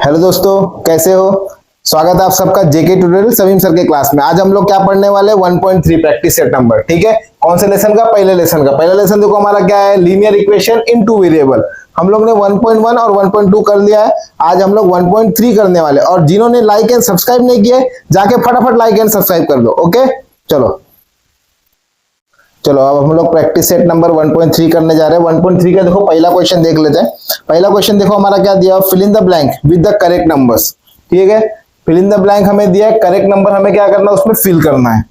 Hello दोस्तों, कैसे हो। स्वागत है आप सबका जेके ट्यूटोरियल समीम सर के क्लास में। आज हम लोग क्या पढ़ने वाले 1.3 प्रैक्टिस सेट नंबर। ठीक है, कौन से लेसन का? पहले लेसन का। पहला लेसन देखो हमारा क्या है, linear equation in two variable. हम लोग ने 1.1 और 1.2 कर लिया है। आज हम लोग 1.3 करने वाले। और जिन्होंने लाइक एंड सब्सक्राइब नहीं किए, जाके फटाफट लाइक एंड सब्सक्राइब कर दो। ओके, चलो अब हम लोग प्रैक्टिस सेट नंबर 1.3 करने जा रहे हैं। 1.3 का देखो पहला क्वेश्चन देख लेते हैं। पहला क्वेश्चन देखो हमारा क्या दिया, fill in the blank with the correct numbers. ठीक है, फिल इन द ब्लैंक हमें दिया है, करेक्ट नंबर हमें क्या करना है, उसमें फिल करना है।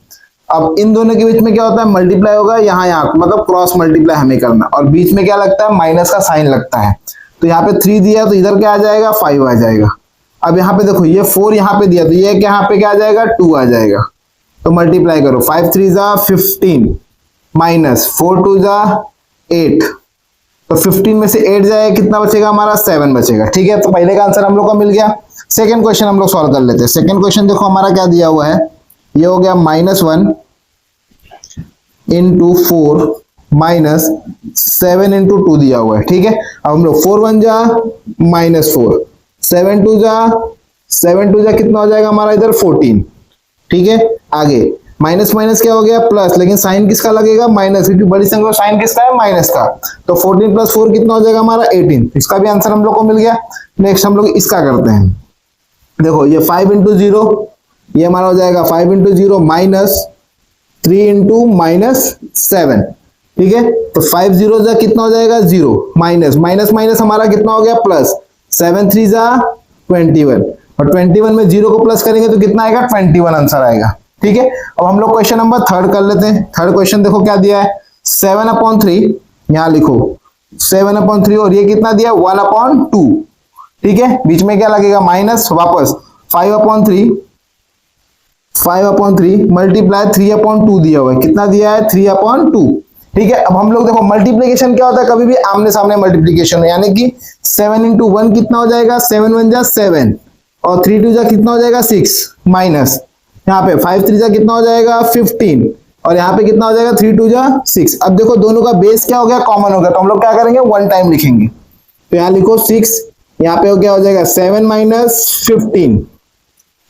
अब इन दोनों के बीच में क्या होता है, मल्टीप्लाई होगा, यहाँ मतलब क्रॉस मल्टीप्लाई हमें करना, और बीच में क्या लगता है, माइनस का साइन लगता है। तो यहाँ पे 3 दिया तो इधर क्या आ जाएगा, 5 आ जाएगा। अब यहाँ पे देखो ये 4 यहाँ पे दिया तो ये यहाँ पे क्या आ जाएगा, 2 आ जाएगा। तो मल्टीप्लाई करो, 5 3 जा 15 माइनस 4 2 जा 8। तो 15 में से 8 जाए कितना बचेगा हमारा, 7 बचेगा। ठीक है, तो पहले का आंसर हम लोग का मिल गया। सेकंड क्वेश्चन हम लोग सॉल्व कर लेते हैं। सेकंड क्वेश्चन देखो हमारा क्या दिया हुआ है, ये हो गया -1 इंटू 4 माइनस 7 इंटू 2 दिया हुआ है। ठीक है, अब हम लोग 4 1 जा -4, 7 2 जा कितना हो जाएगा हमारा इधर 14। ठीक है, आगे माइनस माइनस क्या हो गया प्लस, लेकिन साइन किसका लगेगा, माइनस, क्योंकि बड़ी संख्या साइन किसका है, माइनस का। तो 14 प्लस 4 कितना हो जाएगा हमारा 18। इसका भी आंसर हम लोग को मिल गया। नेक्स्ट हम लोग इसका करते हैं। देखो ये 5 इंटू 0, ये हमारा हो जाएगा 5 इंटू 0 माइनस 3 इंटू -7। ठीक है, तो 5 0 जा कितना हो जाएगा 0, माइनस माइनस माइनस हमारा कितना हो गया प्लस, 7 3 जा 21, और 21 में 0 को प्लस करेंगे तो कितना आएगा, 21 आंसर आएगा। ठीक है, अब हम लोग क्वेश्चन नंबर 3 कर लेते हैं। थर्ड क्वेश्चन देखो क्या दिया है, 7/3, यहां लिखो 7/3, और ये कितना दिया 1/2। ठीक है, बीच में क्या लगेगा माइनस, वापस 5/3 मल्टीप्लाई 3/2 दिया हुआ है। कितना दिया है 3/2। ठीक है, अब हम लोग देखो मल्टीप्लीकेशन क्या होता है, कभी भी आमने सामने मल्टीप्लीकेशन, यानी कि 7 इंटू 1 कितना हो जाएगा, 7 1 जा 7, और 3 2 जा कितना हो जाएगा 6, माइनस यहाँ पे 5 3 जा कितना हो जाएगा 15, और यहाँ पे कितना हो जाएगा 3 2 जा 6। अब देखो दोनों का बेस क्या हो गया, कॉमन हो गया, तो हम लोग क्या करेंगे, 1 टाइम लिखेंगे। तो यहाँ लिखो 6, यहाँ पे क्या हो जाएगा 7 माइनस 15,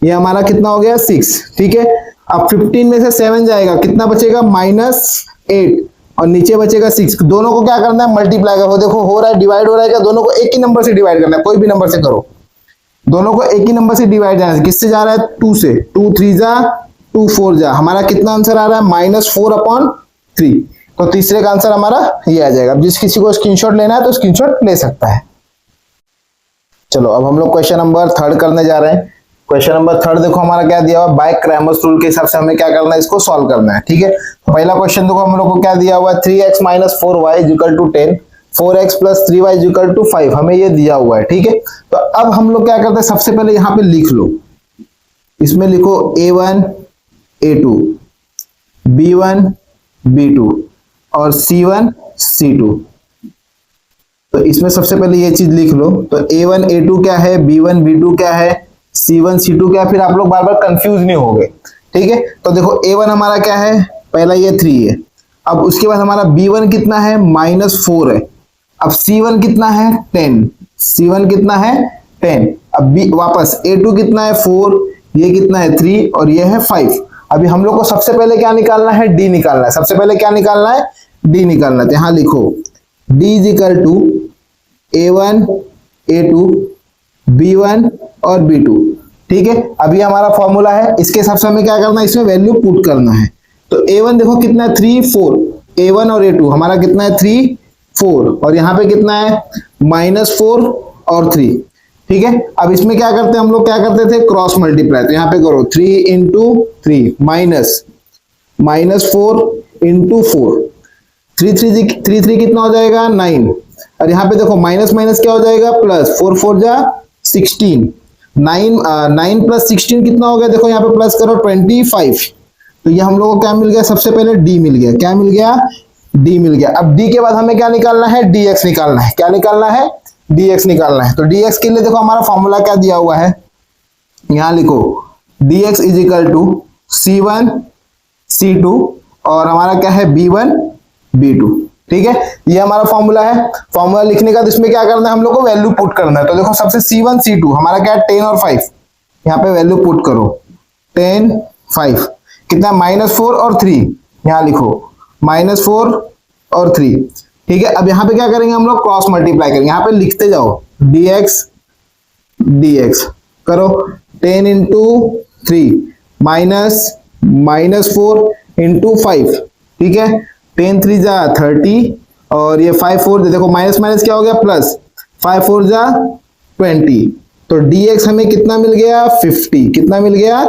ये हमारा कितना हो गया 6। ठीक है, अब 15 में से 7 जाएगा, कितना बचेगा -8, और नीचे बचेगा 6। दोनों को क्या करना है, मल्टीप्लाई करो। देखो हो रहा है, डिवाइड हो रहा है क्या, दोनों को एक ही नंबर से डिवाइड करना है, कोई भी नंबर से करो। दोनों को एक ही नंबर से डिवाइड जाना है, किससे जा रहा है 2 से, 2 3 जा 2 4 जा, हमारा कितना आंसर आ रहा है -4/3। तो तीसरे का आंसर हमारा ये आ जाएगा। अब जिस किसी को स्क्रीनशॉट लेना है तो स्क्रीनशॉट ले सकता है। चलो अब हम लोग क्वेश्चन नंबर 3 करने जा रहे हैं। क्वेश्चन नंबर 3 देखो हमारा क्या दिया हुआ है, बाय क्रैमर्स रूल के हिसाब से हमें क्या करना है, इसको सॉल्व करना है। ठीक है, तो पहला क्वेश्चन देखो हम लोग को क्या दिया हुआ है, 3x - 4y = 10, 4x + 3y = 5, हमें ये दिया हुआ है। ठीक है, तो अब हम लोग क्या करते हैं, सबसे पहले यहाँ पे लिख लो, इसमें लिखो a1 a2 b1 b2 और c1 c2। तो इसमें सबसे पहले ये चीज लिख लो। तो a1 a2 क्या है, b1 b2 क्या है, c1 c2 क्या है, फिर आप लोग बार बार कंफ्यूज नहीं होगे। ठीक है, तो देखो a1 हमारा क्या है, पहला ये 3 है। अब उसके बाद हमारा b1 कितना है, -4 है। अब c1 कितना है 10, c1 कितना है 10। अब b वापस a2 कितना है 4, ये कितना है 3, और ये है 5। अभी हम लोग को सबसे पहले क्या निकालना है, d निकालना है। सबसे पहले क्या निकालना है, d निकालना है। तो यहाँ लिखो d = a1 a2 b1 और b2। ठीक है, अभी हमारा फॉर्मूला है, इसके हिसाब से हमें क्या करना है, इसमें वैल्यू पुट करना है। तो a1 देखो कितना है 3 4, a1 और a2 हमारा कितना है 3 4, और यहाँ पे कितना है -4 और 3। ठीक है, अब इसमें क्या करते हैं हम लोग, क्या करते थे क्रॉस मल्टीप्लाई। तो यहाँ पे करो 3 × 3 -4 × 4, 3 3 कितना हो जाएगा 9, और यहाँ पे देखो माइनस माइनस क्या हो जाएगा प्लस, 4 4 जा 16, 9 + 16 कितना हो गया, देखो यहाँ पे प्लस करो 25। तो ये हम लोग को क्या मिल गया, सबसे पहले d मिल गया। क्या मिल गया, d मिल गया। अब d के बाद हमें क्या निकालना है, dx निकालना है। क्या निकालना है, dx निकालना है। तो dx के लिए देखो हमारा फॉर्मूला क्या दिया हुआ है, यहाँ लिखो dx = c1 c2, और हमारा क्या है b1 b2। ठीक है, ये हमारा फॉर्मूला है। फॉर्मूला लिखने का इसमें क्या करना है, हम लोग को वैल्यू पुट करना है। तो देखो सबसे C1 C2 हमारा क्या है 10 और 5, यहाँ पे वैल्यू पुट करो 10 5 कितना -4 और 3, यहाँ लिखो -4 और 3। ठीक है, अब यहाँ पे क्या करेंगे हम लोग क्रॉस मल्टीप्लाई करेंगे, यहाँ पे लिखते जाओ dx करो 10 इंटू 3 -4 इंटू 5। ठीक है, 10 3 जा 30 और ये 5 4 देखो माइनस माइनस क्या हो गया प्लस, 5 4 जा 20। तो dx हमें कितना मिल गया 50, कितना मिल गया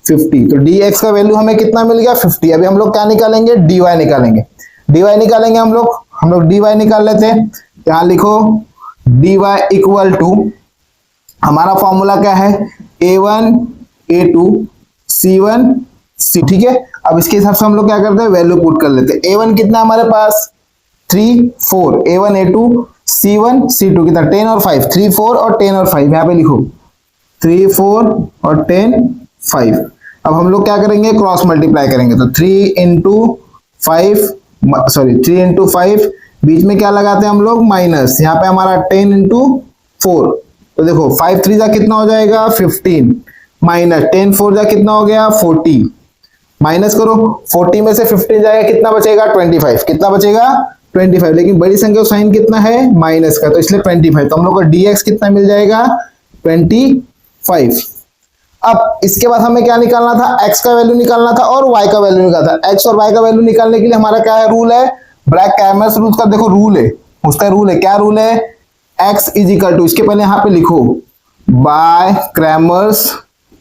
50। तो dx का वैल्यू हमें कितना मिल गया 50। अभी हम लोग क्या निकालेंगे dy निकालेंगे, dy निकालेंगे हम लोग dy निकाल लेते हैं। यहाँ लिखो dy इक्वल टू हमारा फॉर्मूला क्या है a1 a2 c1 c। ठीक है, अब इसके हिसाब से हम लोग क्या करते हैं वैल्यू पुट कर लेते हैं। a1 कितना हमारे पास 3 4, a1 a2 c1 c2 कितना 10 और 5, 3 4 और 10 और 5 यहाँ पे लिखो 3 4 और 10 5। अब हम लोग क्या करेंगे क्रॉस मल्टीप्लाई करेंगे, तो 3 इंटू 5 बीच में क्या लगाते हैं हम लोग माइनस, यहाँ पे हमारा 10 इंटू 4। तो देखो 5 3 जा कितना हो जाएगा 15 माइनस 10 4 जा कितना हो गया 40, माइनस करो 40 में से 15 जाएगा कितना बचेगा 25, कितना बचेगा 25। लेकिन बड़ी संख्या का साइन कितना है माइनस का, तो इसलिए 25। तो हम लोग को dx कितना मिल जाएगा 25। अब इसके बाद हमें क्या निकालना था x का वैल्यू निकालना था और y का वैल्यू निकालना था। x और y का वैल्यू निकालने के लिए हमारा क्या है रूल है ब्रैक क्रैमर्स रूल का। देखो रूल है, उसका रूल है, क्या रूल है x इज इक्वल टू, इसके पहले यहाँ पे लिखो बाय क्रैमर्स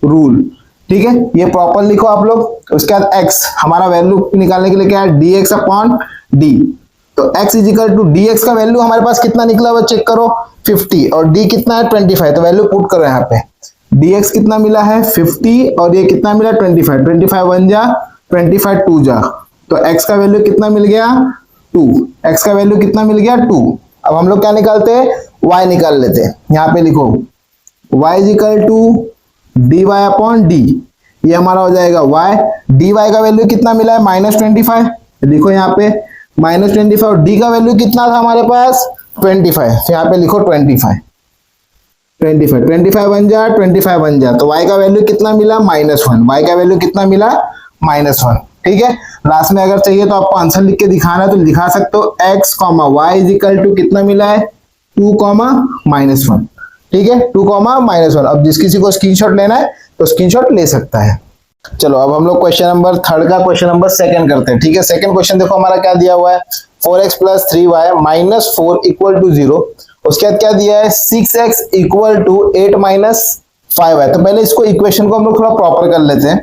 रूल। ठीक है, ये प्रॉपर लिखो आप लोग। उसके बाद x हमारा वैल्यू निकालने के लिए क्या है dx अपॉन d। तो x is equal to dx का वैल्यू हमारे पास कितना निकला हुआ चेक करो 50 और d कितना है 25। तो वैल्यू पुट करो यहाँ पे, dx कितना मिला है 50 और ये कितना मिला 25, 25 1 जा 25 2 जा, तो x का वैल्यू कितना मिल गया 2, x का वैल्यू कितना मिल गया 2। अब हम लोग क्या निकालते हैं y निकाल लेते हैं। यहाँ पे लिखो y is equal to dy upon d, ये हमारा हो जाएगा y। dy का वैल्यू कितना मिला है -25, लिखो यहाँ पे -25 और d का वैल्यू कितना था हमारे पास 25, तो यहाँ पे लिखो 25 1 जा 25 1 जा, तो y का वैल्यू कितना मिला -1, y का वैल्यू कितना मिला -1। ठीक है, लास्ट में अगर चाहिए तो आपको आंसर लिख के दिखाना है तो दिखा सकते हो x, y is equal to कितना मिला है 2, -1। ठीक है, 2, -1। अब जिस किसी को स्क्रीनशॉट लेना है तो स्क्रीनशॉट ले सकता है। चलो अब हम लोग क्वेश्चन नंबर 3 का क्वेश्चन नंबर 2 करते हैं। ठीक है, सेकंड क्वेश्चन देखो हमारा क्या दिया हुआ है 4x + 3y -4 = 0। उसके बाद क्या दिया है 6x = 8 - 5y। तो पहले इसको इक्वेशन को हम लोग थोड़ा प्रॉपर कर लेते हैं।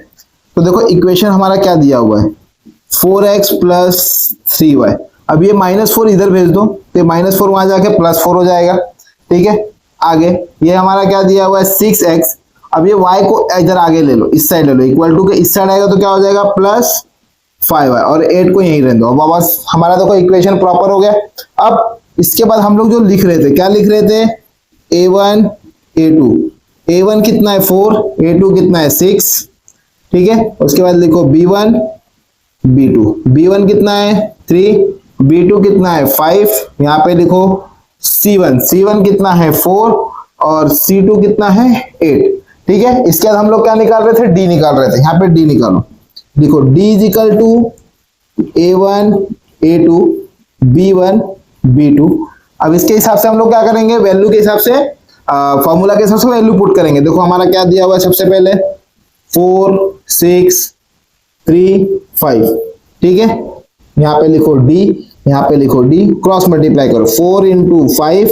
तो देखो इक्वेशन हमारा क्या दिया हुआ है 4x + 3y। अब ये -4 इधर भेज दो तो -4 वहां जाके +4 हो जाएगा। ठीक है, आगे ये हमारा क्या दिया हुआ है 6x। अब ये y को इधर आगे ले लो, इस साइड ले लो, इक्वल टू के इस साइड आएगा तो क्या हो जाएगा +5y और 8 को यहीं रहने दो। अब बस हमारा देखो इक्वेशन प्रॉपर हो गया। अब इसके बाद हम लोग जो लिख रहे थे क्या लिख रहे थे a1 a2, a1 कितना है 4, a2 कितना है 6। ठीक है, उसके बाद लिखो b1 b2, b1 कितना है 3, b2 कितना है 5। यहाँ पे लिखो c1 कितना है 4 और c2 कितना है 8। ठीक है, इसके बाद हम लोग क्या निकाल रहे थे d निकाल रहे थे। यहाँ पे d निकालो, देखो d is equal to a1 a2 b1 b2। अब इसके हिसाब से हम लोग क्या करेंगे वैल्यू के हिसाब से फॉर्मूला के हिसाब से वैल्यू पुट करेंगे। देखो हमारा क्या दिया हुआ है सबसे पहले 4 6 3 5। ठीक है, यहाँ पे लिखो d, यहाँ पे लिखो d, क्रॉस मल्टीप्लाई करो 4 × 5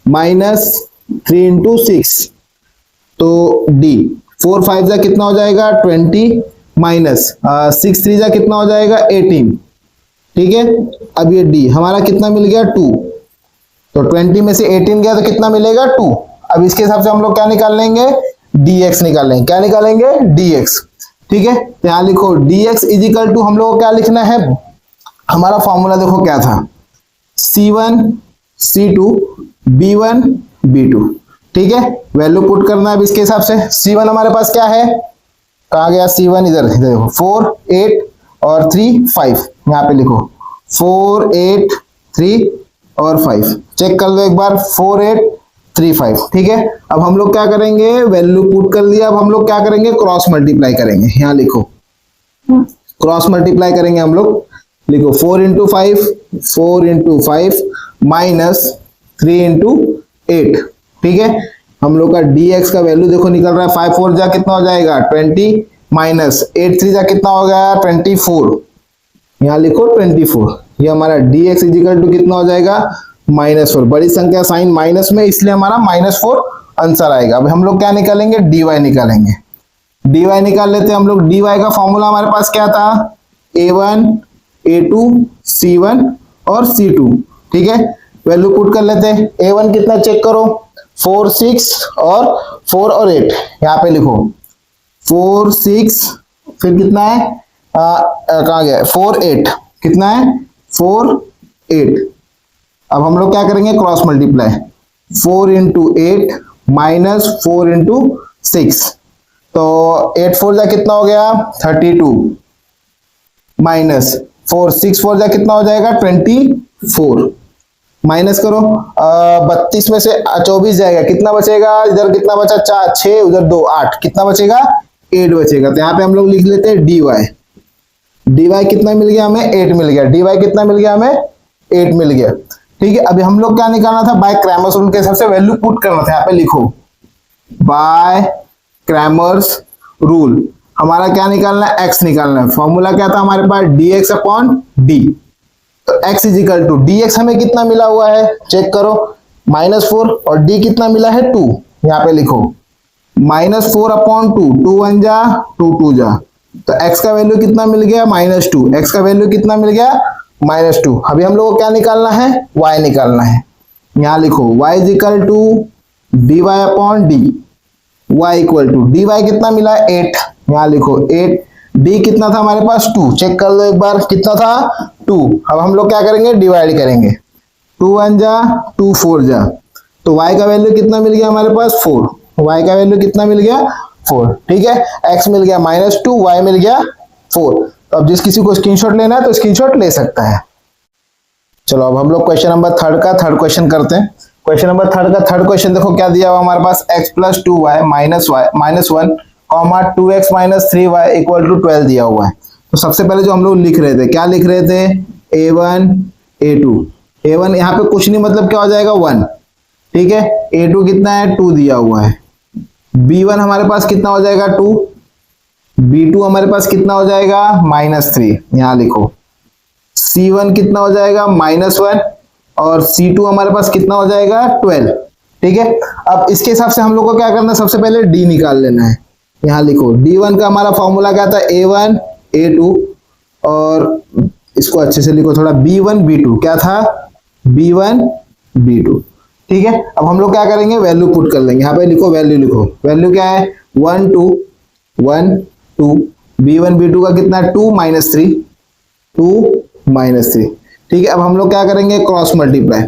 -3 × 6, तो d 4 5 जा कितना हो जाएगा 20 माइनस 6 3 जा कितना हो जाएगा 18। ठीक है, अब ये d हमारा कितना मिल गया 2, तो 20 में से 18 गया तो कितना मिलेगा 2। अब इसके हिसाब से हम लोग क्या निकाल लेंगे dx निकाल लेंगे, क्या निकालेंगे dx। ठीक है, तो यहाँ लिखो dx इज इक्वल टू हम लोग को क्या लिखना है, हमारा फॉर्मूला देखो क्या था c1 c2 b1 b2। ठीक है, वैल्यू पुट करना है अब इसके हिसाब से। c1 हमारे पास क्या है, कहाँ गया c1, इधर देखो 4 8 और 3 5। यहाँ पे लिखो 4 8 3 और 5, चेक कर लो एक बार, 4 8 3 5। ठीक है, अब हम लोग क्या करेंगे, वैल्यू पुट कर लिया, अब हम लोग क्या करेंगे, क्रॉस मल्टीप्लाई करेंगे। यहाँ लिखो, क्रॉस मल्टीप्लाई करेंगे हम लोग, लिखो 4 इंटू 5 माइनस 3 इंटू 8। ठीक है, हम लोग का dx का वैल्यू देखो निकल रहा है, 5 4 जा कितना हो जाएगा 20, माइनस 8 3 जा कितना हो गया 24। यहाँ लिखो 24, ये हमारा dx इजिकल टू कितना हो जाएगा -4। बड़ी संख्या साइन माइनस में, इसलिए हमारा -4 आंसर आएगा। अब हम लोग क्या निकालेंगे, dy निकालेंगे। dy निकाल लेते हैं हम लोग। dy का फॉर्मूला हमारे पास क्या था, a1 a2 c1 और c2। ठीक है, वैल्यू पुट कर लेते हैं। a1 कितना चेक करो, 4 6 और 4 और 8, यहाँ पे लिखो 4 6, फिर कितना है, कहाँ गया 4 8, कितना है 4 8। अब हम लोग क्या करेंगे, cross multiply, 4 into 8 minus 4 into 6, तो 8 4 जा कितना हो गया 32, माइनस 4 6 4 जा कितना हो जाएगा 24, माइनस करो 32 में से 24 जाएगा, कितना बचेगा, इधर कितना बचा 4 6, उधर 2 8, कितना बचेगा 8 बचेगा। तो यहाँ पे हम लोग लिख लेते हैं dy कितना मिल गया हमें, 8 मिल गया। dy कितना मिल गया हमें, 8 मिल गया। ठीक है, अभी हम लोग क्या निकालना था, बाय क्रैमर्स रूल के हिसाब से वैल्यू पुट करना था। यहाँ पे लिखो बाय क्रैमर्स रूल, हमारा क्या निकालना है, x निकालना है। फॉर्मूला क्या था हमारे पास, dx अपॉन d। तो x is equal to dx हमें कितना मिला हुआ है, चेक करो -4, और d कितना मिला है 2। यहाँ पे लिखो -4 अपॉन 2, 2 1 जा 2 2 जा, तो x का वैल्यू कितना मिल गया -2, x का वैल्यू कितना मिल गया -2। अभी हम लोग को क्या निकालना है, y निकालना है। यहाँ लिखो y is equal to dy upon d, y equal to dy कितना मिला 8, यहाँ लिखो 8, d कितना था हमारे पास 2, चेक कर लो एक बार कितना था 2। अब हम लोग क्या करेंगे, डिवाइड करेंगे, 2 1 जा 2 4 जा, तो y का वैल्यू कितना मिल गया हमारे पास 4, y का वैल्यू कितना मिल गया 4। ठीक है, x मिल गया -2, y मिल गया 4। तो अब जिस किसी को स्क्रीनशॉट लेना है तो स्क्रीनशॉट ले सकता है। चलो अब हम लोग क्वेश्चन नंबर 3 का थर्ड क्वेश्चन करते हैं। क्वेश्चन नंबर 3 का थर्ड क्वेश्चन देखो क्या दिया हुआ हमारे पास, x + 2y - 1, 2x - 3y = 12 दिया हुआ है। तो सबसे पहले जो हम लोग लिख रहे थे, क्या लिख रहे थे, a1 a2, a1 यहाँ पे कुछ नहीं, मतलब क्या हो जाएगा 1। ठीक है, a2 कितना है 2 दिया हुआ है, b1 हमारे पास कितना हो जाएगा 2, b2 हमारे पास कितना हो जाएगा -3, यहाँ लिखो c1 कितना हो जाएगा -1, और c2 हमारे पास कितना हो जाएगा 12। ठीक है, अब इसके हिसाब से हम लोग को क्या करना है, सबसे पहले d निकाल लेना है। यहाँ लिखो d1 का हमारा फॉर्मूला क्या था, a1 a2, और इसको अच्छे से लिखो थोड़ा, b1 b2, क्या था b1 b2। ठीक है, अब हम लोग क्या करेंगे, वैल्यू पुट कर लेंगे। यहाँ पे लिखो वैल्यू, लिखो वैल्यू क्या है 1 2 1 2, b1 b2 का कितना है 2 -3, 2 -3। ठीक है, अब हम लोग क्या करेंगे, cross multiply,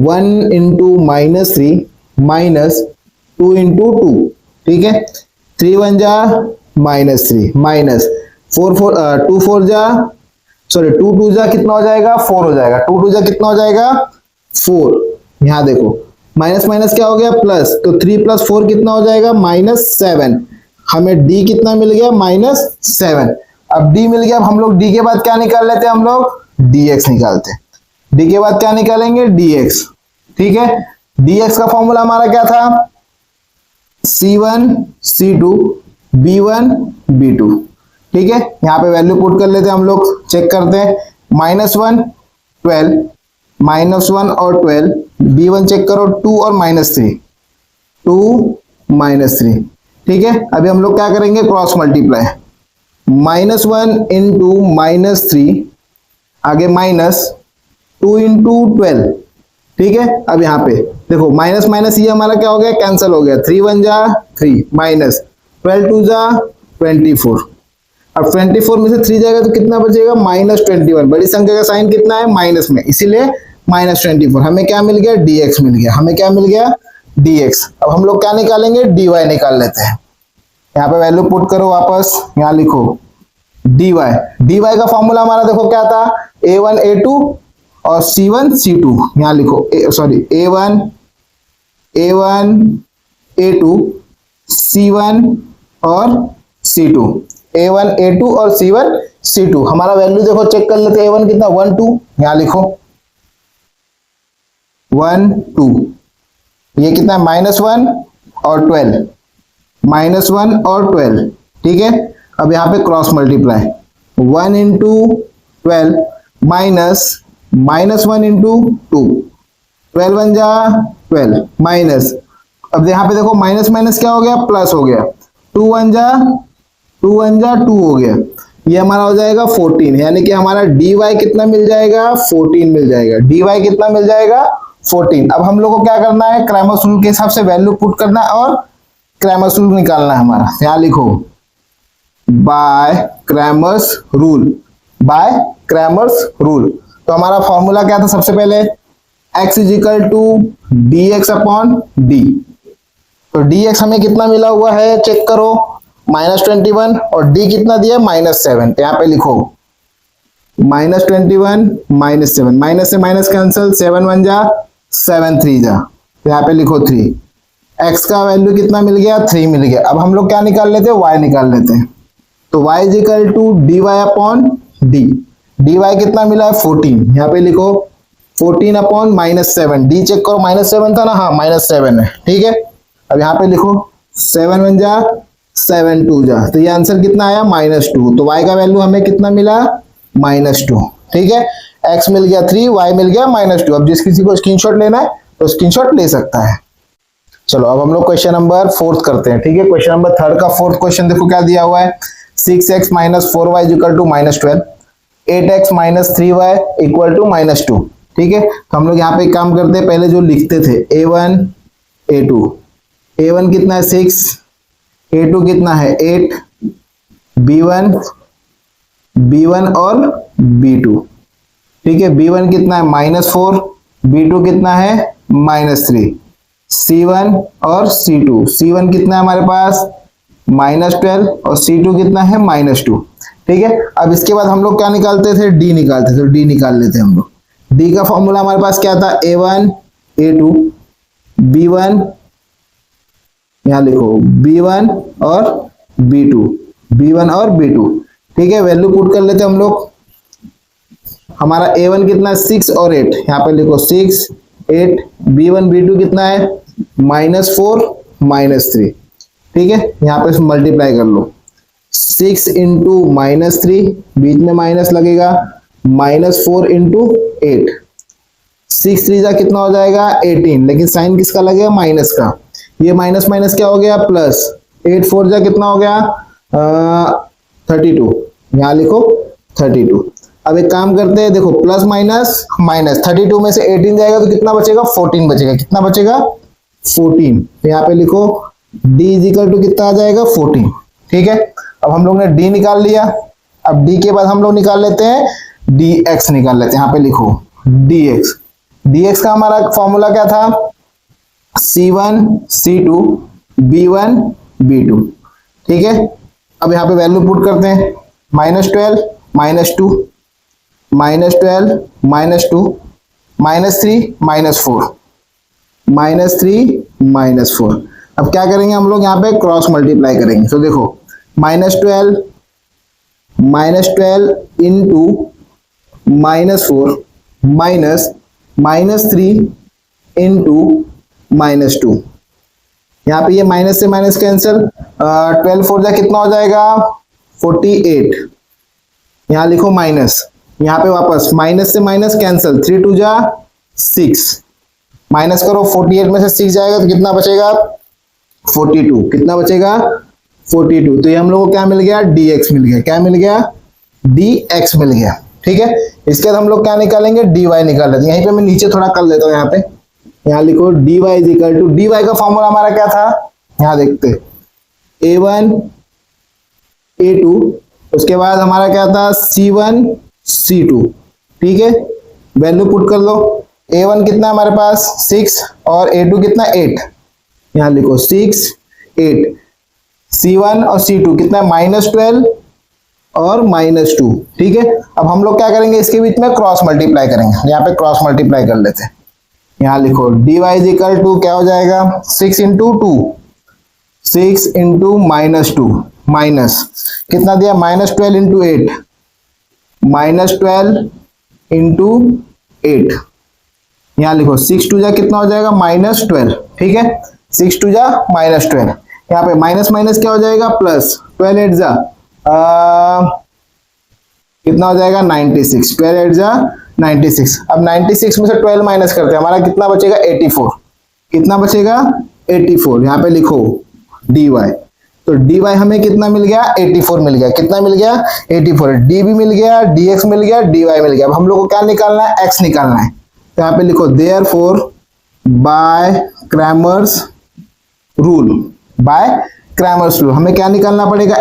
1 into -3 minus 2 into 2। ठीक है, 3 1 जा -3, माइनस 4 4 2 4 जा, सॉरी 2 2 जा कितना हो जाएगा 4 हो जाएगा, 2 2 जा कितना हो जाएगा 4। यहाँ देखो माइनस माइनस क्या हो गया प्लस, तो 3 + 4 कितना हो जाएगा -7। हमें d कितना मिल गया -7। अब d मिल गया, अब हम लोग d के बाद क्या निकाल लेते हैं, हम लोग dx निकालते हैं। d के बाद क्या निकालेंगे, dx। ठीक है, dx का फॉर्मूला हमारा क्या था, c1 c2 b1 b2। ठीक है, यहाँ पे वैल्यू पुट कर लेते हैं हम लोग, चेक करते हैं, -1 12, -1 और 12, b1 चेक करो 2 और -3, 2 -3। ठीक है, अभी हम लोग क्या करेंगे, क्रॉस मल्टीप्लाई, -1 इंटू -3, आगे -2 इंटू 12। ठीक है, अब यहाँ पे देखो माइनस माइनस ये हमारा क्या हो गया, कैंसिल हो गया, 3 1 जा 3, माइनस 12 2 जा 24। अब 24 में से 3 जाएगा तो कितना बचेगा, -21। बड़ी संख्या का साइन कितना है, माइनस में, इसीलिए -24। हमें क्या मिल गया, dx मिल गया, हमें क्या मिल गया dx। अब हम लोग क्या निकालेंगे, dy निकाल लेते हैं। यहाँ पे वैल्यू पुट करो वापस, यहाँ लिखो dy। dy का फॉर्मूला हमारा देखो क्या था, A1 A2 और C1 C2, यहाँ लिखो सॉरी A1 A2 C1 और C2, A1 A2 और C1 C2। हमारा वैल्यू देखो चेक कर लेते हैं, A1 कितना 1 2, यहाँ लिखो 1 2, ये कितना -1 और 12, -1 और 12, ठीक है। अब यहाँ पे cross multiply 1 into 12 minus 1 into 2, 12 1 जा 12 माइनस, अब यहाँ पे देखो माइनस माइनस क्या हो गया, प्लस हो गया, 2 1 जा 2 हो गया, ये हमारा हो जाएगा 14, यानी कि हमारा dy कितना मिल जाएगा, 14 मिल जाएगा। dy कितना मिल जाएगा, 14। अब हम लोग को क्या करना है, क्रैमर्स रूल के हिसाब से वैल्यू पुट करना है और क्रैमर्स रूल निकालना है हमारा। यहाँ लिखो by Cramer's rule, by Cramer's rule. तो हमारा फॉर्मूला क्या था, सबसे पहले x is equal to dx upon d। तो dx हमें कितना मिला हुआ है, चेक करो, -21, और d कितना दिया, -7। तो यहाँ पे लिखो -21 -7, माइनस से माइनस कैंसिल, 7 1 जा 7 3 जा, तो यहाँ पे लिखो 3। x का वैल्यू कितना मिल गया, 3 मिल गया। अब हम लोग क्या निकाल लेते हैं, y निकाल लेते हैं। तो y is equal to dy upon d, dy कितना मिला है, 14, यहाँ पे लिखो 14 अपॉन -7, d चेक करो, -7 था ना, हाँ -7 है, ठीक है। अब यहाँ पे लिखो 7 1 जा 7 2 जा, तो ये आंसर कितना आया, -2। तो y का वैल्यू हमें कितना मिला, -2, ठीक है। x मिल गया 3, y मिल गया -2। अब जिस किसी को स्क्रीनशॉट लेना है तो स्क्रीनशॉट ले सकता है। चलो अब हम लोग क्वेश्चन नंबर 4 करते हैं, ठीक है। क्वेश्चन नंबर 3 का 4th क्वेश्चन देखो क्या दिया हुआ है, 6x - 4y equal to -12, 8x - 3y equal to -2, ठीक है। तो हम लोग यहाँ पे एक काम करते हैं, पहले जो लिखते थे A1 A2, A1 कितना है 6, A2 कितना है 8, B1 और B2, ठीक है। B1 कितना है -4, B2 कितना है -3, C1 और C2, C1 कितना है हमारे पास -12 और C2 कितना है -2, ठीक है। अब इसके बाद हम लोग क्या निकालते थे, D निकालते थे, तो D निकाल लेते हैं हम लोग। D का फॉर्मूला हमारे पास क्या था, A1 A2 B1, यहाँ लिखो B1 और B2, ठीक है। वैल्यू पुट कर लेते हैं हम लोग। हमारा A1 कितना है 6 और 8, यहाँ पे लिखो 6 8, B1 B2 कितना है -4 -3, ठीक है। यहाँ पे मल्टीप्लाई कर लो, 6 इंटू -3, बीच में माइनस लगेगा, -4 इंटू 8, 6 3 जा कितना हो जाएगा 18, लेकिन साइन किसका लगेगा, माइनस का। ये माइनस माइनस क्या हो गया, प्लस, 8 4 जा कितना हो गया 32, यहाँ लिखो 32। अब एक काम करते हैं, देखो प्लस माइनस माइनस, 32 में से 18 जाएगा तो कितना बचेगा, 14 बचेगा, कितना बचेगा 14। तो यहाँ पे लिखो d इज इक्वल टू कितना आ जाएगा 14, ठीक है। अब हम लोग ने d निकाल लिया। अब d के बाद हम लोग निकाल लेते हैं dx, निकाल लेते हैं। यहाँ पे लिखो dx का हमारा फॉर्मूला क्या था, C1 C2 B1 B2, ठीक है। अब यहाँ पे वैल्यू पुट करते हैं, -12 -2 -12 -2 -3 -4। अब क्या करेंगे हम लोग, यहाँ पे क्रॉस मल्टीप्लाई करेंगे। तो देखो -12 इंटू -4 -3 इंटू -2, यहाँ पे ये माइनस से माइनस कैंसिल, 12 4 जा कितना हो जाएगा 48, यहाँ लिखो माइनस, यहाँ पे वापस माइनस से माइनस कैंसिल, 3 2 जा 6, माइनस करो, 48 में से 6 जाएगा तो कितना बचेगा 42, कितना बचेगा 42। तो ये हम लोग को क्या मिल गया, dx मिल गया, क्या मिल गया dx मिल गया, ठीक है। इसके बाद हम लोग क्या निकालेंगे, dy निकाल लेते हैं। यहीं पे मैं नीचे थोड़ा कर लेता हूँ, यहाँ लिखो dy is equal to, dy का फॉर्मूला हमारा क्या था, यहाँ देखते A1 A2, उसके बाद हमारा क्या था C1 C2, ठीक है। वैल्यू पुट कर लो, A1 कितना हमारे पास 6 और A2 कितना 8, यहाँ लिखो 6 8, C1 और C2 कितना -12 और -2। ठीक है, अब हम लोग क्या करेंगे, इसके बीच में क्रॉस मल्टीप्लाई करेंगे। यहाँ पे क्रॉस मल्टीप्लाई कर लेते हैं। यहाँ लिखो dy इज इक्वल टू क्या हो जाएगा, 6 इंटू 2, 6 इंटू -2 माइनस कितना दिया, -12 इंटू 8, -12 इंटू 8। यहाँ लिखो 6 टू जा कितना हो जाएगा, -12। ठीक है, 6 टू जा -12। यहाँ पे माइनस माइनस क्या हो जाएगा, प्लस, 12 8 जा कितना हो जाएगा, 96। 12 8 जा 96। अब 96 में से 12 माइनस करते हैं, हमारा कितना बचेगा, 84। कितना बचेगा, 84। यहाँ पे लिखो dy, तो dy हमें कितना मिल गया, 84 मिल गया। कितना मिल गया, 84। d भी मिल गया, dx मिल गया, dy मिल गया। अब हम लोग को क्या निकालना है, x निकालना है। तो यहाँ पे लिखो therefore by Cramer's rule, by Cramer's rule हमें क्या निकालना पड़ेगा,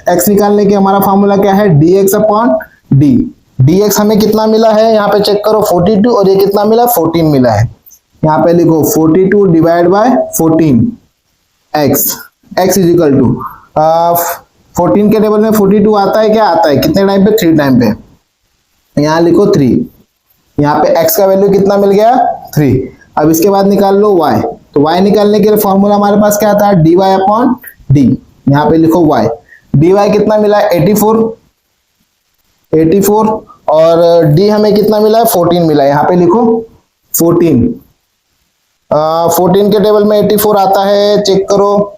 x निकालने के हमारा फॉर्मूला क्या है, dx अपॉन d। dx हमें कितना मिला है, यहाँ पे चेक करो 42, और ये कितना मिला, 14 मिला है। यहाँ पे लिखो 42 divide by 14, x is equal to 14 के टेबल में 42 आता है, क्या आता है, कितने टाइम पे, 3 टाइम पे। यहाँ लिखो 3, यहाँ पे x का वैल्यू कितना मिल गया, 3। अब इसके बाद निकाल लो y, तो y निकालने के लिए फॉर्मूला हमारे पास क्या था, dy अपॉन d। यहाँ पे लिखो y, dy कितना मिला है, 84, और d हमें कितना मिला है, 14 मिला है। यहाँ पे लिखो 14, 14 के टेबल में 84 आता है, चेक करो,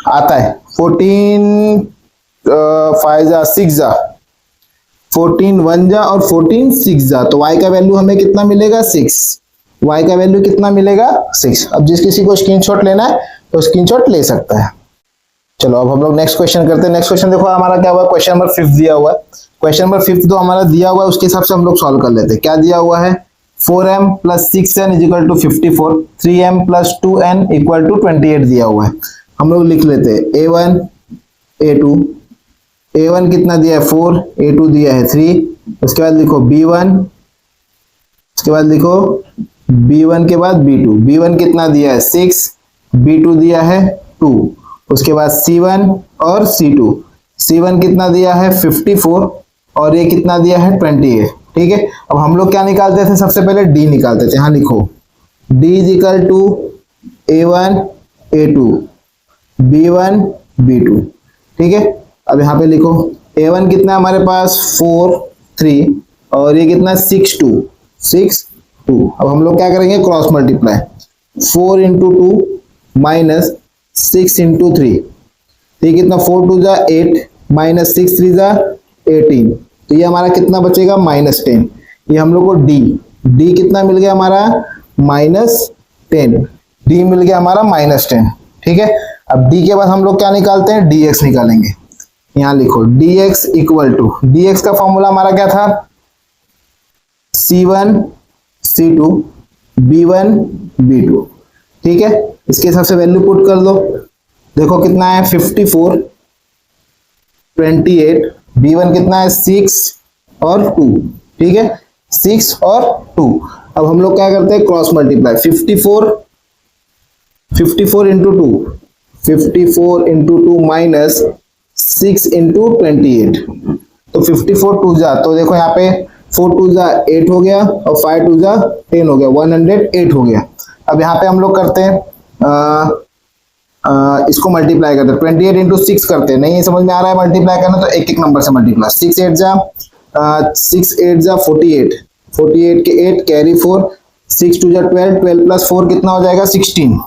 आता है 14 5 जा 6 जा, 14 1 जा और 14 6 जा, तो y का वैल्यू हमें कितना मिलेगा, 6। y का वैल्यू कितना मिलेगा, 6। अब जिस किसी को स्क्रीनशॉट लेना है तो स्क्रीनशॉट ले सकता है। चलो अब हम लोग नेक्स्ट क्वेश्चन करते हैं। नेक्स्ट क्वेश्चन देखो हमारा क्या हुआ, क्वेश्चन नंबर 5 दिया हुआ है। क्वेश्चन नंबर 5 तो हमारा दिया हुआ है, उसके हिसाब से हम लोग सॉल्व कर लेते हैं। क्या दिया हुआ है, 4m plus 6n is equal to 54, 3m plus 2n equal to 28 दिया हुआ है। हम लोग लिख लेते हैं a1 a2, a1 कितना दिया है 4, a2 दिया है 3, उसके बाद लिखो b1, उसके बाद लिखो b1 के बाद b2, b1 कितना दिया है 6, b2 दिया है 2, उसके बाद c1 और c2, c1 कितना दिया है 54 और ये कितना दिया है 28। ठीक है, अब हम लोग क्या निकालते थे, सबसे पहले d निकालते थे। यहाँ लिखो d is equal to a1 a2 b1 b2। ठीक है, अब यहाँ पे लिखो a1 कितना है हमारे पास 4 3 और ये कितना 6 2 6 2। अब हम लोग क्या करेंगे, cross multiply, 4 into 2 minus 6 into 3, तो ये कितना 4 2 जा 8 माइनस 6 3 जा 18, तो ये हमारा कितना बचेगा, -10। ये हम लोग को d कितना मिल गया हमारा, -10, d मिल गया हमारा -10। ठीक है, अब d के बाद हम लोग क्या निकालते हैं, dx निकालेंगे। यहाँ लिखो dx इक्वल टू, dx का फॉर्मूला हमारा क्या था, c1 c2 b1 b2। ठीक है, इसके हिसाब से वैल्यू पुट कर दो। देखो कितना है 54 28, b1 कितना है 6 और 2। ठीक है, 6 और 2। अब हम लोग क्या करते हैं, cross multiply, 54 into 2, 54 into 2 minus 6 into 28, तो 54 2 जा, तो देखो यहाँ पे 4 2 जा 8 हो गया और 5 2 जा 10 हो गया, 108 हो गया। अब यहाँ पे हम लोग करते हैं इसको मल्टीप्लाई करते हैं, 28 इंटू 6 करते हैं। नहीं समझ में आ रहा है मल्टीप्लाई करना, तो एक एक नंबर से मल्टीप्लाई, 6 8 जा 48, 48 के 8 कैरी 4, 6 2 जा 12, 12 प्लस 4 कितना हो जाएगा 16।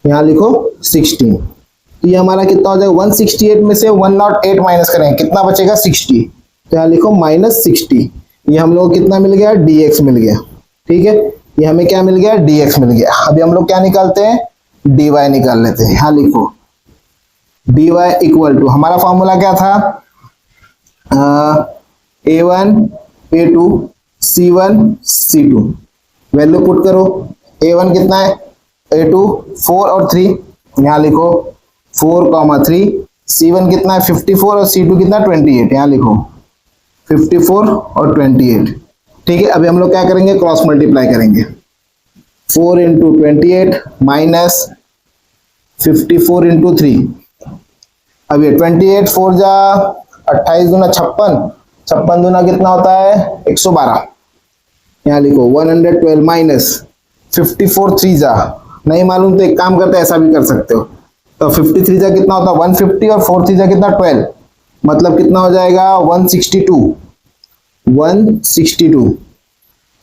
यहाँ लिखो 16, तो ये हमारा कितना हो जाएगा, 168 में से 108 माइनस करेंगे, कितना बचेगा 60, तो यहाँ लिखो -60। ये हम लोग कितना मिल गया, dx मिल गया। ठीक है, ये हमें क्या मिल गया, dx मिल गया। अभी हम लोग क्या निकालते हैं, dy निकाल लेते हैं। यहाँ लिखो dy इक्वल टू, हमारा फॉर्मूला क्या था, a1 a2 c1 c2, value put करो। a1 कितना है, a2 4 और 3, यहाँ लिखो 4 3, c1 कितना है 54 और c2 कितना 28, यहाँ लिखो 54 और 28। ठीक है, अभी हम लोग क्या करेंगे, क्रॉस मल्टीप्लाई करेंगे, 4 इंटू 28 माइनस 54 इंटू 3, अब ये 28 4 जा 28 दूना 56, 56 दूना कितना होता है 112। यहाँ लिखो 112 माइनस 54 3 जा, नहीं मालूम तो एक काम करते ऐसा भी कर सकते हो। तो 53 जा कितना होता है 150 और 4 3 जा कितना 12, मतलब कितना हो जाएगा 162। 162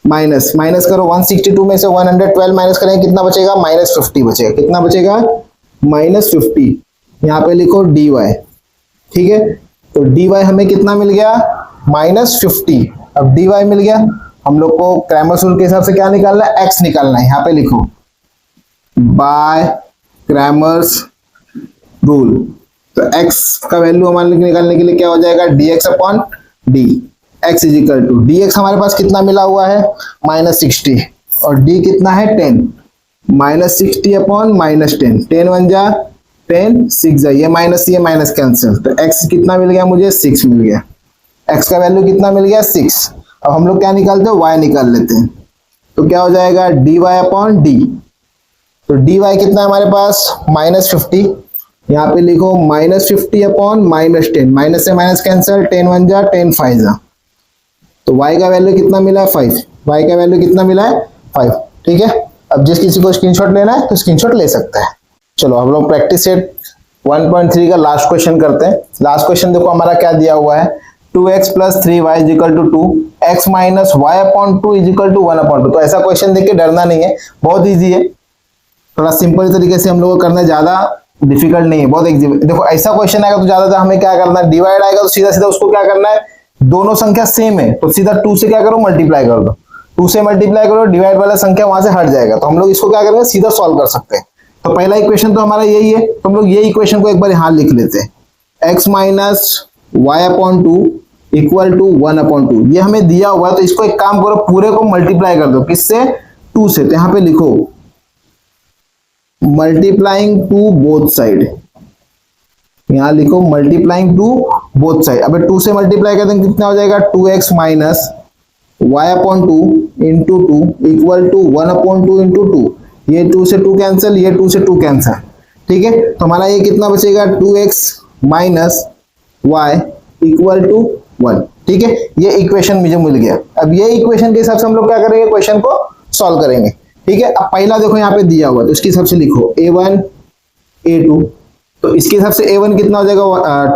माइनस माइनस करो, 162 में से 112 माइनस करेंगे कितना बचेगा -50 बचेगा। कितना बचेगा -50। यहाँ पे लिखो dy, ठीक है। तो dy हमें कितना मिल गया -50। अब dy मिल गया, हम लोग को क्रैमर्स रूल के हिसाब से क्या निकालना है x निकालना है। यहाँ पे लिखो बाय क्रैमर्स रूल, तो x का वैल्यू हमारे निकालने के लिए क्या हो जाएगा dx upon d। x is equal to dx हमारे पास कितना मिला हुआ है -60 और d कितना है 10, -60 अपॉन -10, 10 1 जा 10 6 जा, ये माइनस कैंसिल, तो x कितना मिल गया मुझे 6 मिल गया। x का वैल्यू कितना मिल गया 6। अब हम लोग क्या निकालते हैं y निकाल लेते हैं, तो क्या हो जाएगा dy अपॉन d। तो dy कितना है हमारे पास -50, यहाँ पे लिखो -50 अपॉन -10, माइनस से माइनस कैंसिल, 10 1 जा 10 5 जा, तो y का वैल्यू कितना मिला है 5। y का वैल्यू कितना मिला है 5, ठीक है। अब जिस किसी को स्क्रीनशॉट लेना है तो स्क्रीनशॉट ले सकता है। चलो हम लोग प्रैक्टिस सेट 1.3 का लास्ट क्वेश्चन करते हैं। लास्ट क्वेश्चन देखो हमारा क्या दिया हुआ है 2x + 3y = 2, x - y upon 2 = 1 upon 2। तो ऐसा क्वेश्चन देख के डरना नहीं है, बहुत ईजी है, थोड़ा सिंपल तरीके से हम लोग को करना है, ज्यादा डिफिकल्ट नहीं है, बहुत इजी। देखो ऐसा क्वेश्चन आएगा तो ज्यादातर हमें क्या करना है, डिवाइड आएगा तो सीधा सीधा उसको क्या करना है, दोनों संख्या सेम है तो सीधा 2 से क्या करो मल्टीप्लाई कर दो, 2 से मल्टीप्लाई करो, डिवाइड वाला संख्या वहां से हट जाएगा, तो हम लोग इसको क्या करेंगे सीधा सॉल्व कर सकते हैं। तो पहला इक्वेशन तो हमारा यही है, तो हम लोग ये इक्वेशन को एक बार यहां लिख लेते हैं, x - y अपॉन 2 = 1 अपॉन 2। ये हमें दिया हुआ है तो इसको एक काम करो पूरे को मल्टीप्लाई कर दो, किससे 2 से, तो यहाँ पे लिखो मल्टीप्लाइंग टू बोथ साइड, यहां लिखो मल्टीप्लाइंग टू बोथ साइड। अब 2 से मल्टीप्लाई कर देंगे कितना हो जाएगा 2x - y upon 2 into 2 = 1 upon 2 into 2, ये 2 से 2 कैंसिल, ये 2 से 2 कैंसिल, ठीक है। तो हमारा ये कितना बचेगा 2x - y = 1, ठीक है। ये इक्वेशन मुझे मिल गया। अब ये इक्वेशन के हिसाब से हम लोग क्या करेंगे, क्वेश्चन को सॉल्व करेंगे, ठीक है। अब पहला देखो यहाँ पे दिया हुआ है तो इसके हिसाब से लिखो a1 a2, तो इसके हिसाब से a1 कितना हो जाएगा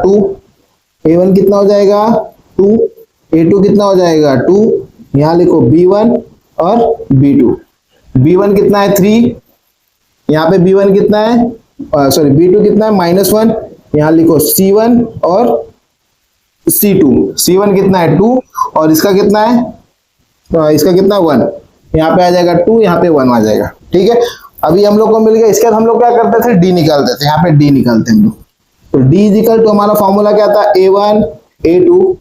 2, a1 कितना हो जाएगा 2, a2 कितना हो जाएगा 2, यहाँ लिखो b1 और b2, b1 कितना है 3, यहाँ पे b1 कितना है सॉरी b2 कितना है -1, यहाँ लिखो c1 और c2, c1 कितना है 2 और इसका कितना है इसका कितना 1, यहाँ पे आ जाएगा 2, यहाँ पे 1 आ जाएगा, ठीक है। अभी हम लोग को मिल गया, इसके बाद हम लोग क्या करते थे d निकालते थे, यहाँ पे d निकालते हैं हम लोग, तो d = हमारा फॉर्मूला क्या था a1 a2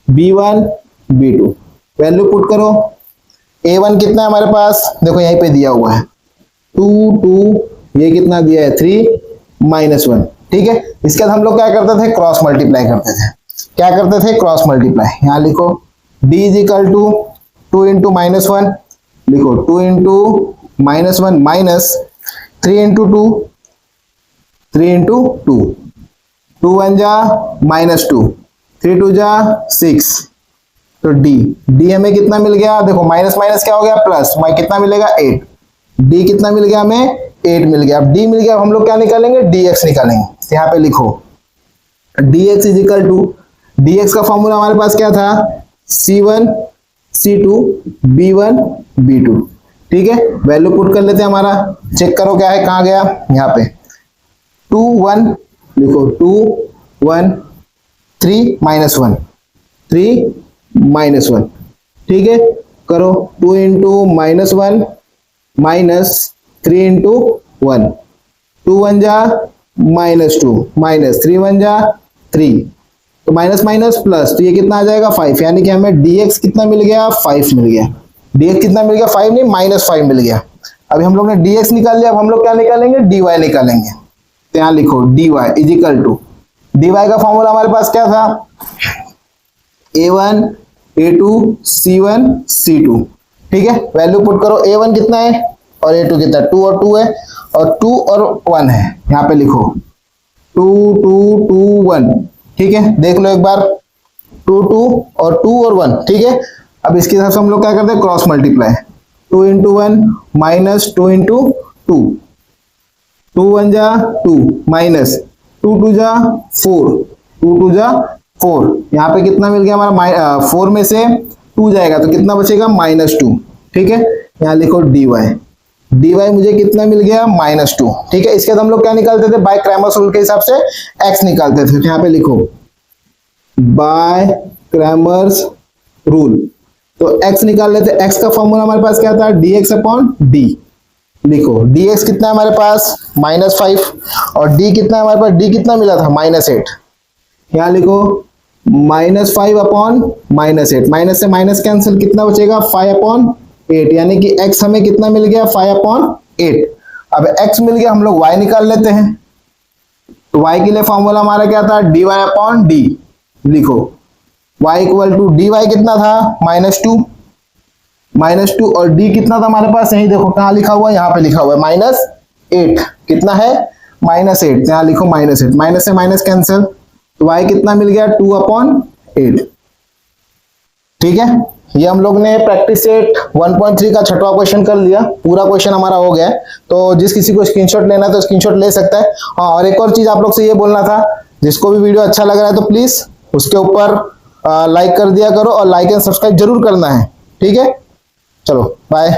b1 b2, value put करो। a1 कितना है हमारे पास, देखो यहीं पे दिया हुआ है 2 2, ये कितना दिया है 3 -1, ठीक है। इसके बाद हम लोग क्या करते थे क्रॉस मल्टीप्लाई करते थे, क्या करते थे क्रॉस मल्टीप्लाई, यहाँ लिखो d = 2 इंटू -1, लिखो 2 इंटू -1 माइनस 3 इंटू 2, 3 इंटू 2, 2 1 जा -2, 3 2 जा 6, तो d हमें कितना मिल गया, देखो माइनस माइनस क्या हो गया प्लस, कितना मिलेगा 8, d कितना मिल गया हमें 8 मिल गया। अब d मिल गया, अब हम लोग क्या निकालेंगे dx निकालेंगे, यहाँ पे लिखो dx = dx का फॉर्मूला हमारे पास क्या था c1 c2 b1 b2, ठीक है। वैल्यू पुट कर लेते हैं, हमारा चेक करो क्या है, कहाँ गया, यहाँ पे 2 1, लिखो 2 1 3 -1 3 -1, ठीक है। करो 2 इंटू -1 माइनस 3 इंटू 1, 2 1 जा -2 माइनस 3 1 जा 3, तो माइनस माइनस प्लस, तो ये कितना आ जाएगा 5, यानी कि हमें dx कितना मिल गया 5 मिल गया, dx कितना मिल गया 5 नहीं -5 मिल गया। अभी हम लोग ने dx निकाल लिया, अब हम लोग क्या निकालेंगे dy निकालेंगे, तो यहाँ लिखो dy = dy का फॉर्मूला हमारे पास क्या था a1 a2 c1 c2, ठीक है। वैल्यू पुट करो, a1 कितना है और a2 कितना है, 2 और 2 है और 2 और 1 है, यहाँ पे लिखो 2 2 2 1, ठीक है, देख लो एक बार, 2 2 और 2 और 1, ठीक है। अब इसके हिसाब से हम लोग क्या करते हैं, cross multiply, 2 into 1 minus 2 into 2, 2 1 जा 2 माइनस 2 2 जा 4, 2 2 जा 4, यहाँ पे कितना मिल गया हमारा, 4 में से 2 जाएगा तो कितना बचेगा, -2, ठीक है। यहाँ लिखो dy, dy मुझे कितना मिल गया, -2, ठीक है। इसके बाद हम लोग क्या निकालते थे, बाय क्रैमर्स रूल के हिसाब से x निकालते थे, तो यहाँ पे लिखो बाय क्रैमर्स रूल, तो x निकाल लेते, x का फॉर्मूला हमारे पास क्या था, dx अपॉन d, लिखो dx कितना है हमारे पास, -5, और d कितना है हमारे पास, d कितना मिला था, -8, यहाँ लिखो -5 अपॉन -8, माइनस से माइनस कैंसिल, कितना बचेगा, 5 अपॉन 8, यानी कि x हमें कितना मिल गया, 5 अपॉन 8। अब x मिल गया, हम लोग y निकाल लेते हैं, तो y के लिए फॉर्मूला हमारा क्या था, dy अपॉन d, लिखो y इक्वल टू dy कितना था, -2 और d कितना था हमारे पास, यही देखो कहाँ लिखा हुआ है, यहाँ पे लिखा हुआ है -8, कितना है, -8, यहाँ लिखो -8, माइनस से माइनस कैंसिल, तो y कितना मिल गया, 2 अपॉन 8, ठीक है। ये हम लोग ने प्रैक्टिस सेट 1.3 का छठवां क्वेश्चन कर लिया, पूरा क्वेश्चन हमारा हो गया है। तो जिस किसी को स्क्रीनशॉट लेना है तो स्क्रीनशॉट ले सकता है। हाँ, और एक और चीज आप लोग से ये बोलना था, जिसको भी वीडियो अच्छा लग रहा है तो प्लीज उसके ऊपर लाइक कर दिया करो, और लाइक एंड सब्सक्राइब जरूर करना है, ठीक है। चलो बाय।